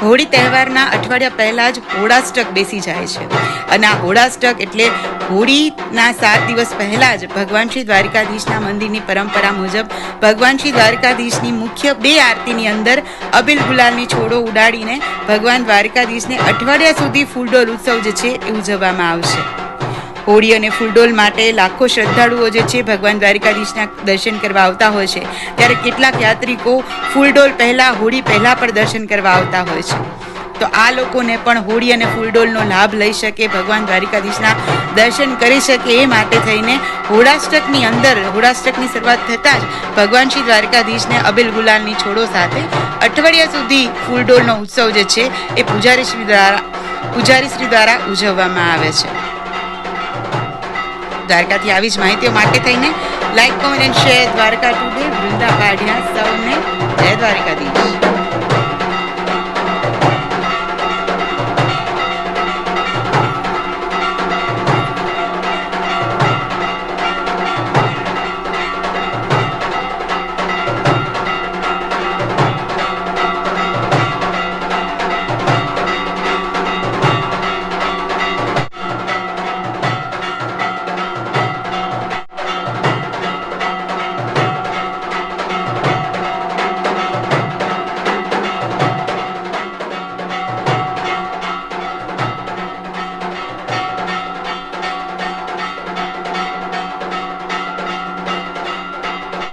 હોળી તહેવારના અઠવાડિયા પહેલાં જ હોળાષ્ટક બેસી જાય છે અને આ હોળાષ્ટક એટલે હોળીના 7 દિવસ પહેલાં જ ભગવાન શ્રી દ્વારકાધીશના મંદિરની પરંપરા મુજબ ભગવાન શ્રી દ્વારકાધીશની મુખ્ય 2 આરતીની અંદર અબીલ ગુલાલની છોડો ઉડાડીને ભગવાન દ્વારકાધીશને અઠવાડિયા સુધી ફૂલડોલ ઉત્સવ જે છે એ ઉજવવામાં આવશે. હોળી અને ફૂલડોલ માટે લાખો શ્રદ્ધાળુઓ જે છે ભગવાન દ્વારકાધીશના દર્શન કરવા આવતા હોય છે, ત્યારે કેટલાક યાત્રિકો ફૂલડોલ પહેલાં હોળી પહેલાં પણ દર્શન કરવા આવતા હોય છે. તો આ લોકોને પણ હોળી અને ફૂલડોલનો લાભ લઈ શકે, ભગવાન દ્વારકાધીશના દર્શન કરી શકે એ માટે થઈને હોળાષ્ટકની અંદર હોળાષ્ટકની શરૂઆત થતાં જ ભગવાન શ્રી દ્વારકાધીશને અબીલ ગુલાલની છોડો સાથે અઠવાડિયા સુધી ફૂલડોલનો ઉત્સવ જે છે એ પૂજારીશ્રી દ્વારા ઉજવવામાં આવે છે. દ્વારકાથી આવી જ માહિતીઓ માટે થઈને like, comment and share. Dwarka today, Vrinda Padiya. સૌને જય દ્વારકાધીશ.